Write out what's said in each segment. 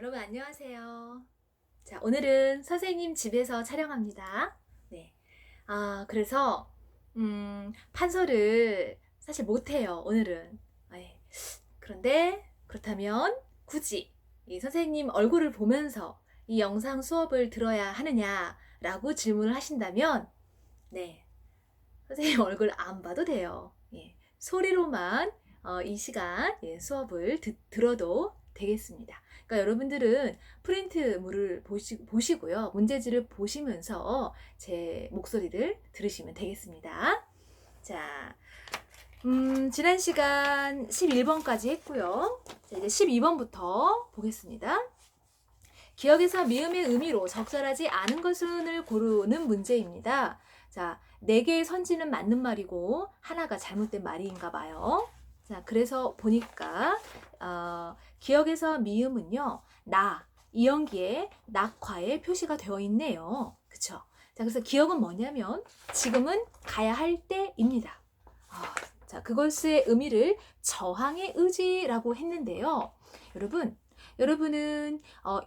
여러분 안녕하세요. 자, 오늘은 선생님 집에서 촬영합니다. 네. 그래서 판서를 사실 못해요, 오늘은. 네. 그런데 그렇다면 굳이 이 선생님 얼굴을 보면서 이 영상 수업을 들어야 하느냐라고 질문을 하신다면, 네. 선생님 얼굴 안 봐도 돼요. 예. 소리로만 이 시간 수업을 들어도 되겠습니다. 그러니까 여러분들은 프린트물을 보시고요. 문제지를 보시면서 제 목소리를 들으시면 되겠습니다. 자, 지난 시간 11번까지 했고요. 자, 이제 12번부터 보겠습니다. 기억에서 미음의 의미로 적절하지 않은 것을 고르는 문제입니다. 자, 4개의 선지는 맞는 말이고 하나가 잘못된 말인가 봐요. 자, 그래서 보니까 기억에서 미음은요. 나, 이연기에 낙과에 표시가 되어 있네요. 그쵸? 자, 그래서 기억은 뭐냐면 지금은 가야 할 때입니다. 자, 그것의 의미를 저항의 의지라고 했는데요. 여러분은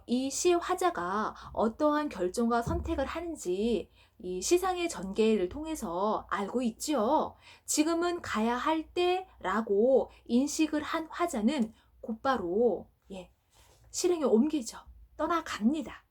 이 시의 화자가 어떠한 결정과 선택을 하는지 이 시상의 전개를 통해서 알고 있죠. 지금은 가야 할 때라고 인식을 한 화자는 곧바로 실행에 옮기죠. 떠나갑니다.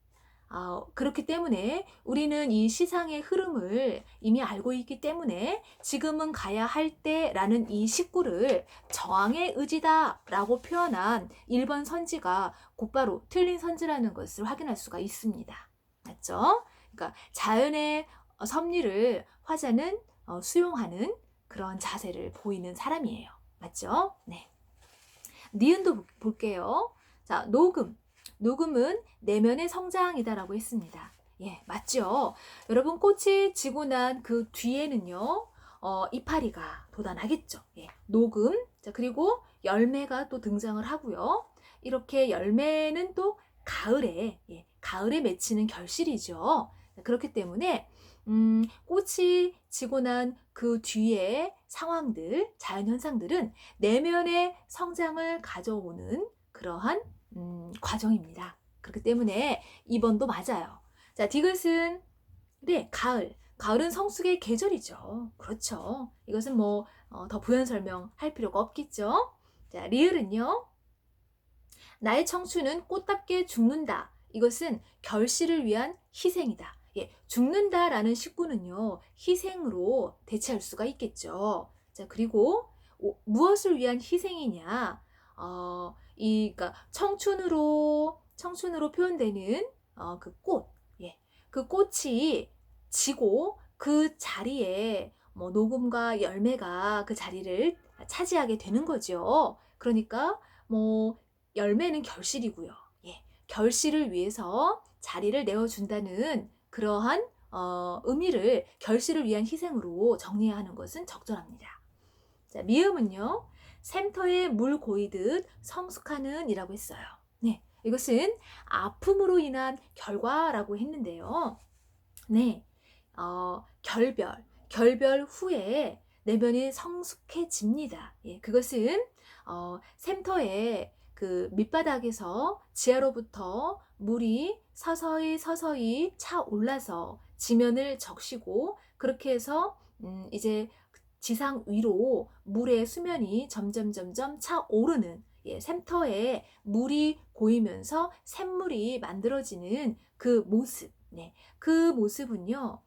그렇기 때문에 우리는 이 시상의 흐름을 이미 알고 있기 때문에 지금은 가야 할 때라는 이 식구를 저항의 의지다 라고 표현한 1번 선지가 곧바로 틀린 선지라는 것을 확인할 수가 있습니다. 맞죠? 그러니까 자연의 섭리를 화자는 수용하는 그런 자세를 보이는 사람이에요. 맞죠? 네. 니은도 볼게요. 자, 녹음은 내면의 성장이다라고 했습니다. 예, 맞죠? 여러분, 꽃이 지고 난 그 뒤에는요, 이파리가 돋아나겠죠. 예, 녹음. 자, 그리고 열매가 또 등장을 하고요. 이렇게 열매는 또 가을에 맺히는 결실이죠. 그렇기 때문에, 꽃이 지고 난 그 뒤에 상황들, 자연현상들은 내면의 성장을 가져오는 그러한 과정입니다. 그렇기 때문에 2번도 맞아요. 자, 디귿은 네, 가을은 성숙의 계절이죠. 그렇죠. 이것은 뭐 더 부연 설명할 필요가 없겠죠. 자, 리을은요. 나의 청춘은 꽃답게 죽는다. 이것은 결실을 위한 희생이다. 예, 죽는다라는 식구는요. 희생으로 대체할 수가 있겠죠. 자, 그리고 무엇을 위한 희생이냐? 그러니까 청춘으로 표현되는 그 꽃, 그 꽃이 지고 그 자리에 뭐 녹음과 열매가 그 자리를 차지하게 되는 거죠. 그러니까 뭐 열매는 결실이고요. 결실을 위해서 자리를 내어준다는 그러한 의미를 결실을 위한 희생으로 정리해야 하는 것은 적절합니다. 자, 미음은요. 샘터에 물 고이듯 성숙하는 이라고 했어요. 네, 이것은 아픔으로 인한 결과라고 했는데요. 네, 결별 후에 내면이 성숙해집니다. 예, 그것은 샘터의 그 밑바닥에서 지하로부터 물이 서서히 차 올라서 지면을 적시고 그렇게 해서 이제 지상 위로 물의 수면이 점점 차 오르는 샘터에 물이 고이면서 샘물이 만들어지는 그 모습. 네, 그 모습은요.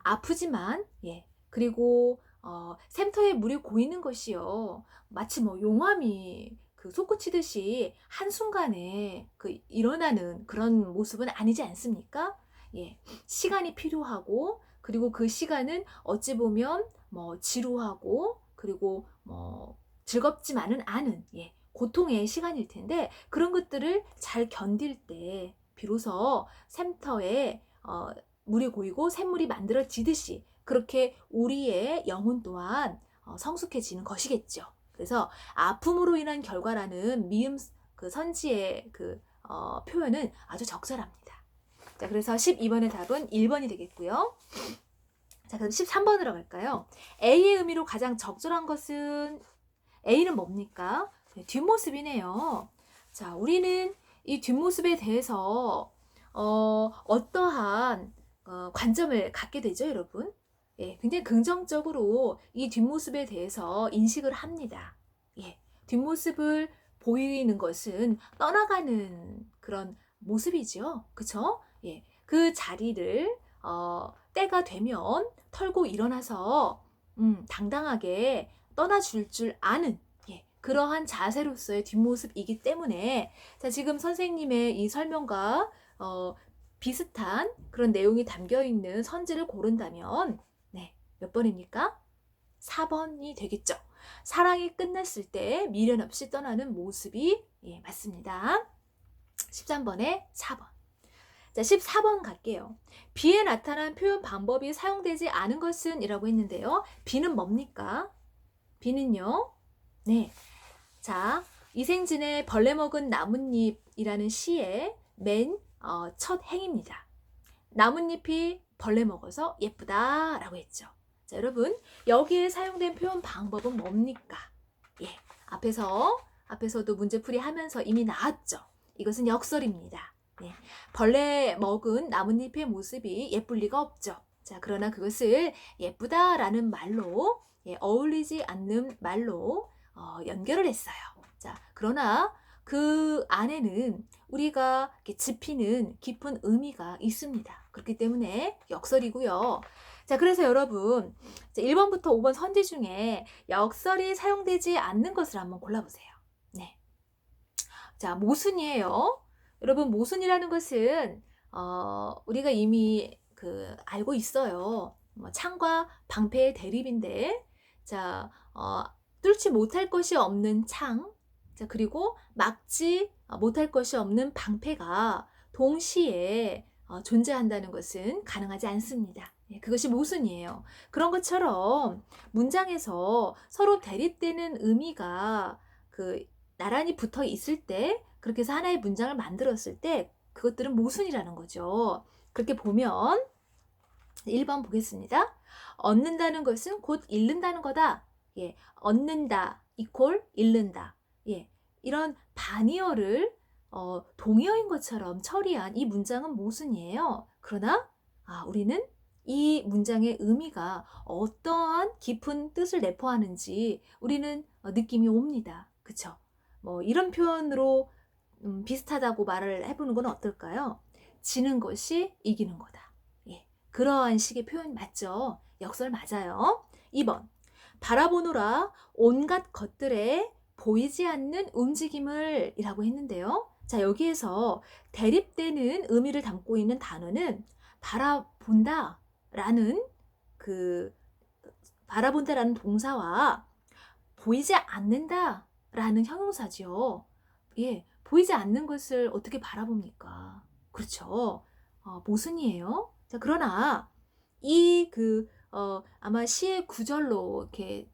아프지만 그리고 샘터에 물이 고이는 것이요. 마치 뭐 용암이 그 솟구치듯이 한순간에 그 일어나는 그런 모습은 아니지 않습니까? 시간이 필요하고 그리고 그 시간은 어찌 보면 뭐 지루하고 그리고 뭐 즐겁지만은 않은 고통의 시간일 텐데 그런 것들을 잘 견딜 때 비로소 샘터에 물이 고이고 샘물이 만들어지듯이 그렇게 우리의 영혼 또한 성숙해지는 것이겠죠. 그래서 아픔으로 인한 결과라는 미음 그 선지의 그 표현은 아주 적절합니다. 자, 그래서 12번의 답은 1번이 되겠고요. 자, 그럼 13번으로 갈까요? A의 의미로 가장 적절한 것은 A는 뭡니까? 네, 뒷모습이네요. 자, 우리는 이 뒷모습에 대해서 어떠한 관점을 갖게 되죠, 여러분? 예, 굉장히 긍정적으로 이 뒷모습에 대해서 인식을 합니다. 예, 뒷모습을 보이는 것은 떠나가는 그런 모습이죠. 그쵸? 예, 그 자리를 때가 되면 털고 일어나서 당당하게 떠나줄 줄 아는 그러한 자세로서의 뒷모습이기 때문에 자, 지금 선생님의 이 설명과 비슷한 그런 내용이 담겨 있는 선지를 고른다면 몇 번입니까? 4번이 되겠죠. 사랑이 끝났을 때 미련 없이 떠나는 모습이 맞습니다. 13번에 4번. 자, 14번 갈게요. 비에 나타난 표현 방법이 사용되지 않은 것은 이라고 했는데요. 비는 뭡니까? 비는요. 네. 자, 이생진의 벌레 먹은 나뭇잎이라는 시의 맨 첫 행입니다. 나뭇잎이 벌레 먹어서 예쁘다 라고 했죠. 자, 여러분 여기에 사용된 표현 방법은 뭡니까? 예, 앞에서도 문제풀이 하면서 이미 나왔죠. 이것은 역설입니다. 네, 벌레 먹은 나뭇잎의 모습이 예쁠 리가 없죠. 자, 그러나 그것을 예쁘다라는 말로 어울리지 않는 말로 연결을 했어요. 자, 그러나 그 안에는 우리가 짚히는 깊은 의미가 있습니다. 그렇기 때문에 역설이고요. 자, 그래서 여러분 1번부터 5번 선지 중에 역설이 사용되지 않는 것을 한번 골라보세요. 네. 자, 모순이에요. 여러분 모순이라는 것은 우리가 이미 알고 있어요. 창과 방패의 대립인데 자, 뚫지 못할 것이 없는 창, 자, 그리고 막지 못할 것이 없는 방패가 동시에 존재한다는 것은 가능하지 않습니다. 그것이 모순이에요. 그런 것처럼 문장에서 서로 대립되는 의미가 나란히 붙어 있을 때 그렇게 해서 하나의 문장을 만들었을 때 그것들은 모순이라는 거죠. 그렇게 보면 1번 보겠습니다. 얻는다는 것은 곧 잃는다는 거다. 예, 얻는다 이퀄 잃는다. 예, 이런 반의어를 동의어인 것처럼 처리한 이 문장은 모순이에요. 그러나 우리는 이 문장의 의미가 어떠한 깊은 뜻을 내포하는지 우리는 느낌이 옵니다. 그쵸? 뭐 이런 표현으로 비슷하다고 말을 해보는 건 어떨까요? 지는 것이 이기는 거다. 예, 그러한 식의 표현 맞죠? 역설 맞아요. 2번 바라보노라 온갖 것들에 보이지 않는 움직임을 이라고 했는데요. 자, 여기에서 대립되는 의미를 담고 있는 단어는 바라본다 라는 바라본다라는 동사와 보이지 않는다 라는 형용사죠. 예, 보이지 않는 것을 어떻게 바라봅니까? 그렇죠. 모순이에요. 자, 그러나 아마 시의 구절로 이렇게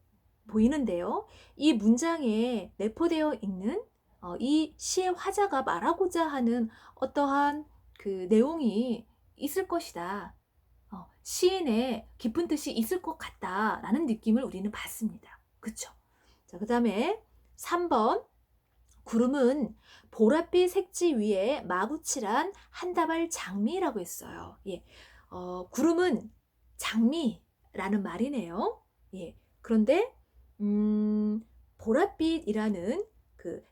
보이는데요. 이 문장에 내포되어 있는 이 시의 화자가 말하고자 하는 어떠한 내용이 있을 것이다. 시인의 깊은 뜻이 있을 것 같다라는 느낌을 우리는 받습니다. 그쵸? 자, 그 다음에 3번 구름은 보랏빛 색지 위에 마구칠한 한 다발 장미라고 했어요. 예, 구름은 장미라는 말이네요. 예, 그런데 보랏빛이라는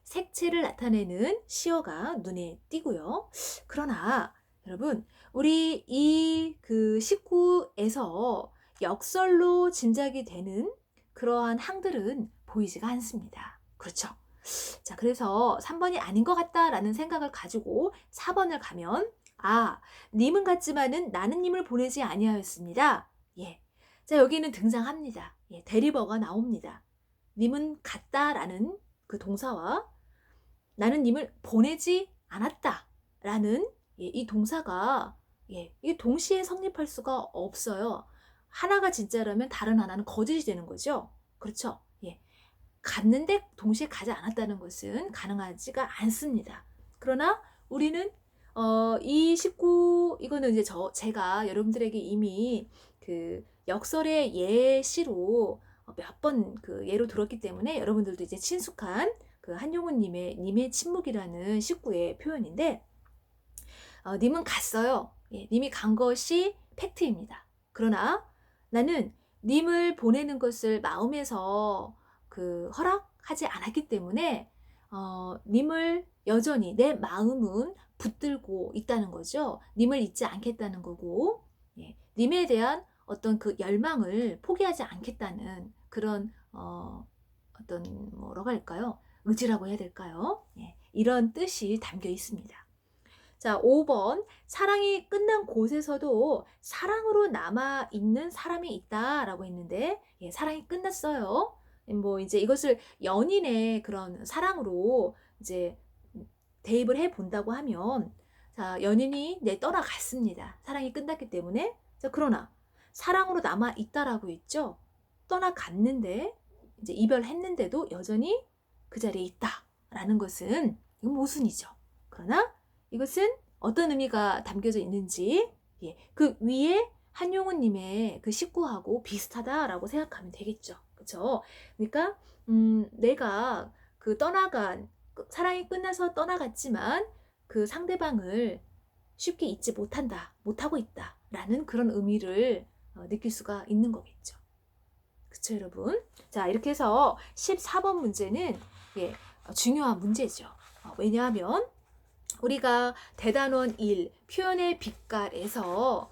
색채를 나타내는 시어가 눈에 띄고요. 그러나 여러분 우리 이 19에서 역설로 짐작이 되는 그러한 항들은 보이지가 않습니다. 그렇죠? 자, 그래서 3번이 아닌 것 같다라는 생각을 가지고 4번을 가면 님은 같지만은 나는 님을 보내지 아니하였습니다. 예. 자, 여기는 등장합니다. 예, 대리버가 나옵니다. 님은 같다라는 그 동사와 나는 님을 보내지 않았다라는 이 동사가 이게 동시에 성립할 수가 없어요. 하나가 진짜라면 다른 하나는 거짓이 되는 거죠. 그렇죠? 예. 갔는데 동시에 가지 않았다는 것은 가능하지가 않습니다. 그러나 우리는 이 19 이거는 이제 제가 여러분들에게 이미 역설의 예시로 몇 번 예로 들었기 때문에 여러분들도 이제 친숙한 그 님의 침묵이라는 식구의 표현인데, 님은 갔어요. 예, 님이 간 것이 팩트입니다. 그러나 나는 님을 보내는 것을 마음에서 허락하지 않았기 때문에 님을 여전히 내 마음은 붙들고 있다는 거죠. 님을 잊지 않겠다는 거고, 예, 님에 대한 어떤 그 열망을 포기하지 않겠다는 그런 어떤 뭐라고 할까요? 의지라고 해야 될까요? 예, 이런 뜻이 담겨 있습니다. 자, 5번. 사랑이 끝난 곳에서도 사랑으로 남아있는 사람이 있다라고 했는데, 예, 사랑이 끝났어요. 뭐, 이제 이것을 연인의 그런 사랑으로 이제 대입을 해 본다고 하면, 자, 연인이 떠나갔습니다. 사랑이 끝났기 때문에. 자, 그러나 사랑으로 남아있다라고 했죠. 떠나갔는데, 이제 이별했는데도 여전히 그 자리에 있다라는 것은 이건 모순이죠. 그러나 이것은 어떤 의미가 담겨져 있는지, 예, 그 위에 한용우님의 그 식구하고 비슷하다라고 생각하면 되겠죠. 그렇죠? 그러니까 내가 사랑이 끝나서 떠나갔지만 그 상대방을 쉽게 잊지 못하고 있다라는 그런 의미를 느낄 수가 있는 거겠죠. 그렇죠, 여러분? 자, 이렇게 해서 14번 문제는, 예, 중요한 문제죠. 왜냐하면 우리가 대단원 1 표현의 빛깔에서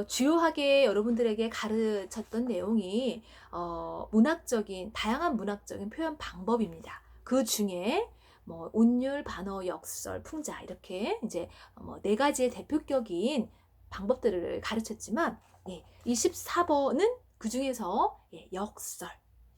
주요하게 여러분들에게 가르쳤던 내용이 다양한 문학적인 표현 방법입니다. 그 중에 뭐 운율, 반어, 역설, 풍자 이렇게 이제 네 가지의 대표격인 방법들을 가르쳤지만, 예, 이 14번은 그 중에서, 예,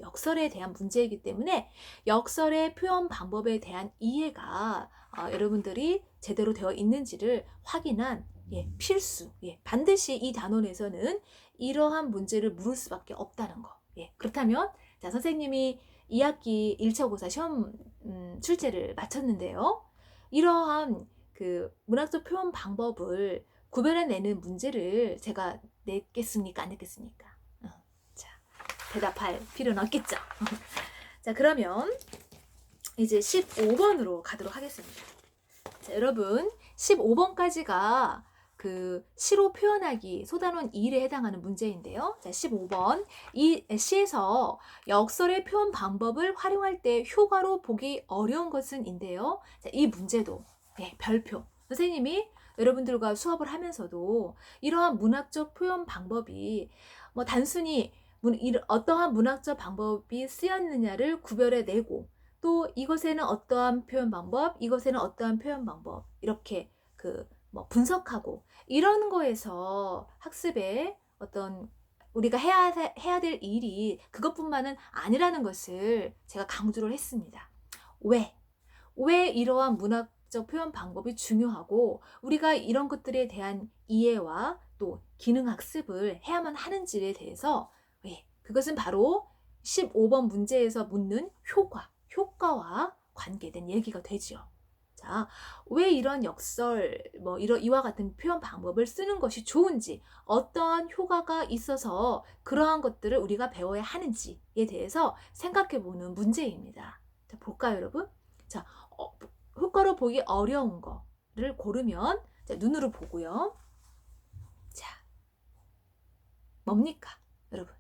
역설에 대한 문제이기 때문에 역설의 표현 방법에 대한 이해가 여러분들이 제대로 되어 있는지를 확인한, 예, 필수, 예, 반드시 이 단원에서는 이러한 문제를 물을 수밖에 없다는 거. 예, 그렇다면 자, 선생님이 2학기 1차 고사 시험 출제를 마쳤는데요. 이러한 그 문학적 표현 방법을 구별해내는 문제를 제가 냈겠습니까? 안 냈겠습니까? 자, 대답할 필요는 없겠죠. 자, 그러면 이제 15번으로 가도록 하겠습니다. 자, 여러분 15번까지가 그 시로 표현하기 소단원 2일에 해당하는 문제인데요. 자, 15번. 이 시에서 역설의 표현 방법을 활용할 때 효과로 보기 어려운 것은 인데요. 자, 이 문제도, 네, 별표. 선생님이 여러분들과 수업을 하면서도 이러한 문학적 표현 방법이 뭐 단순히 어떠한 문학적 방법이 쓰였느냐를 구별해내고, 또 이것에는 어떠한 표현 방법, 이것에는 어떠한 표현 방법, 이렇게 분석하고 이런 거에서 학습에 어떤 우리가 해야 될 일이 그것뿐만은 아니라는 것을 제가 강조를 했습니다. 왜 이러한 문학적 표현 방법이 중요하고 우리가 이런 것들에 대한 이해와 또 기능 학습을 해야만 하는지에 대해서, 예, 그것은 바로 15번 문제에서 묻는 효과와 관계된 얘기가 되죠. 자, 왜 이런 역설, 이와 같은 표현 방법을 쓰는 것이 좋은지, 어떠한 효과가 있어서 그러한 것들을 우리가 배워야 하는지에 대해서 생각해보는 문제입니다. 자, 볼까요, 여러분? 자, 효과로 보기 어려운 거를 고르면, 자, 눈으로 보고요. 자, 뭡니까, 여러분?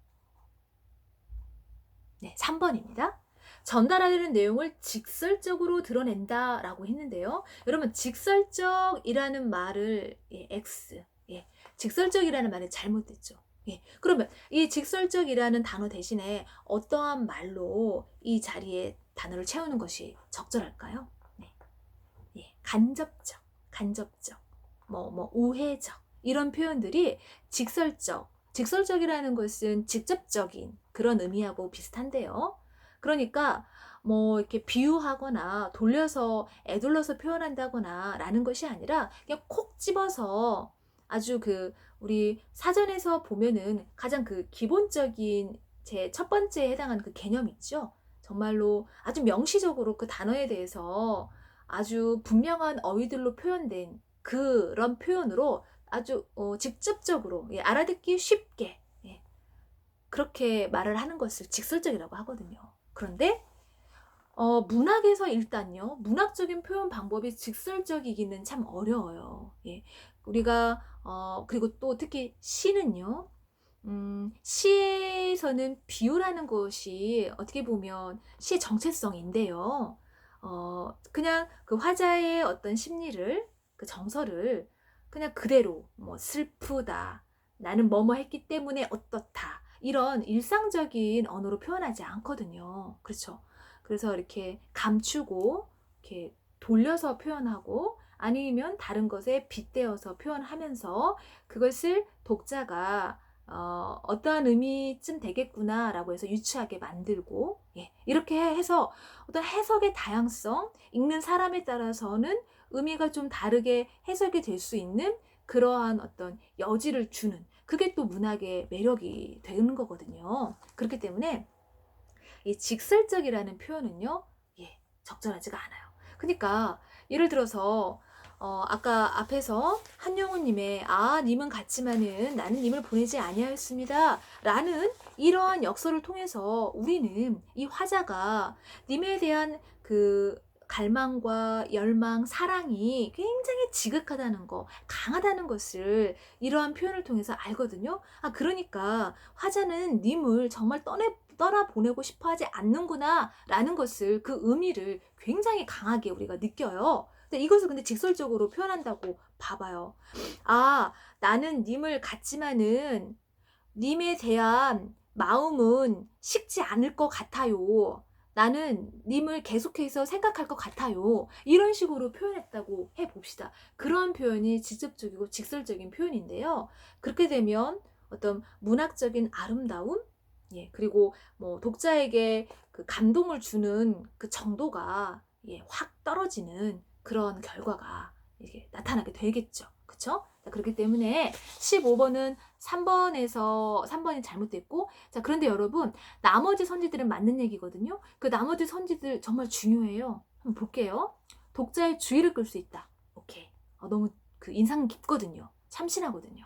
네, 3번입니다. 전달하려는 내용을 직설적으로 드러낸다라고 했는데요. 여러분, 직설적이라는 말을, 예, X, 예, 직설적이라는 말이 잘못됐죠. 예, 그러면 이 직설적이라는 단어 대신에 어떠한 말로 이 자리에 단어를 채우는 것이 적절할까요? 네, 예, 간접적, 우회적, 이런 표현들이 직설적이라는 것은 직접적인 그런 의미하고 비슷한데요. 그러니까 이렇게 비유하거나 애둘러서 표현한다거나 라는 것이 아니라 그냥 콕 집어서 아주 우리 사전에서 보면은 가장 기본적인 제 첫 번째에 해당하는 그 개념 있죠. 정말로 아주 명시적으로 그 단어에 대해서 아주 분명한 어휘들로 표현된 그런 표현으로 아주 직접적으로, 예, 알아듣기 쉽게, 예, 그렇게 말을 하는 것을 직설적이라고 하거든요. 그런데 문학에서 일단요. 문학적인 표현 방법이 직설적이기는 참 어려워요. 예. 우리가 그리고 또 특히 시는요. 시에서는 비유라는 것이 어떻게 보면 시의 정체성인데요. 그냥 그 화자의 어떤 심리를, 그 정서를 그냥 그대로 뭐 슬프다, 나는 뭐뭐 했기 때문에 어떻다, 이런 일상적인 언어로 표현하지 않거든요. 그렇죠? 그래서 이렇게 감추고 이렇게 돌려서 표현하고 아니면 다른 것에 빗대어서 표현하면서 그것을 독자가 어떠한 의미쯤 되겠구나라고 해서 유추하게 만들고, 예, 이렇게 해서 어떤 해석의 다양성, 읽는 사람에 따라서는 의미가 좀 다르게 해석이 될 수 있는 그러한 어떤 여지를 주는, 그게 또 문학의 매력이 되는 거거든요. 그렇기 때문에 이 직설적이라는 표현은요, 예, 적절하지가 않아요. 그러니까 예를 들어서 아까 앞에서 한영훈님의 님은 갔지만은 나는 님을 보내지 아니하였습니다 라는 이러한 역설을 통해서 우리는 이 화자가 님에 대한 그 갈망과 열망, 사랑이 굉장히 지극하다는 거, 강하다는 것을 이러한 표현을 통해서 알거든요. 그러니까 화자는 님을 정말 떠나보내고 싶어 하지 않는구나 라는 것을, 그 의미를 굉장히 강하게 우리가 느껴요. 근데 이것을 근데 직설적으로 표현한다고 봐봐요. 나는 님을 갖지만은 님에 대한 마음은 식지 않을 것 같아요. 나는 님을 계속해서 생각할 것 같아요. 이런 식으로 표현했다고 해봅시다. 그런 표현이 직접적이고 직설적인 표현인데요. 그렇게 되면 어떤 문학적인 아름다움, 예, 그리고 뭐 독자에게 그 감동을 주는 그 정도가, 예, 확 떨어지는 그런 결과가 이게 나타나게 되겠죠. 그쵸? 자, 그렇기 때문에 15번은 3번이 잘못됐고, 자, 그런데 여러분, 나머지 선지들은 맞는 얘기거든요. 그 나머지 선지들 정말 중요해요. 한번 볼게요. 독자의 주의를 끌 수 있다. 오케이. 너무 그 인상 깊거든요. 참신하거든요.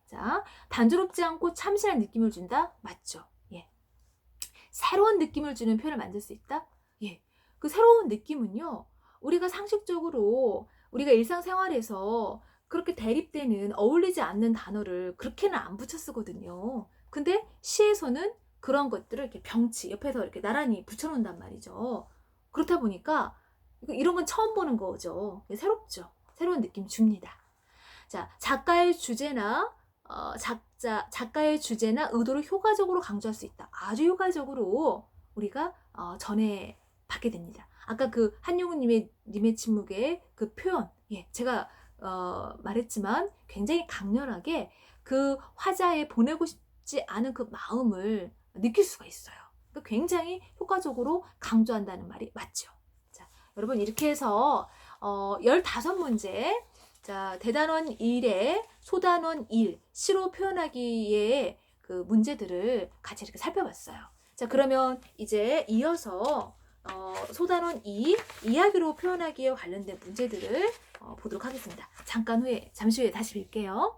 자, 단조롭지 않고 참신한 느낌을 준다? 맞죠? 예. 새로운 느낌을 주는 표현을 만들 수 있다? 예. 그 새로운 느낌은요, 우리가 상식적으로 우리가 일상생활에서 그렇게 대립되는, 어울리지 않는 단어를 그렇게는 안 붙여 쓰거든요. 근데 시에서는 그런 것들을 이렇게 병치 옆에서 이렇게 나란히 붙여놓는단 말이죠. 그렇다 보니까 이런 건 처음 보는 거죠. 새롭죠. 새로운 느낌 줍니다. 자, 작가의 주제나 의도를 효과적으로 강조할 수 있다. 아주 효과적으로 우리가 전해 받게 됩니다. 아까 그 한용우님의 침묵의 그 표현, 예, 제가 말했지만 굉장히 강렬하게 그 화자에 보내고 싶지 않은 그 마음을 느낄 수가 있어요. 그러니까 굉장히 효과적으로 강조한다는 말이 맞죠. 자, 여러분 이렇게 해서 15문제, 자, 대단원 1에 소단원 1, 시로 표현하기의 그 문제들을 같이 이렇게 살펴봤어요. 자, 그러면 이제 이어서 소단원 2, 이야기로 표현하기에 관련된 문제들을 보도록 하겠습니다. 잠시 후에 다시 뵐게요.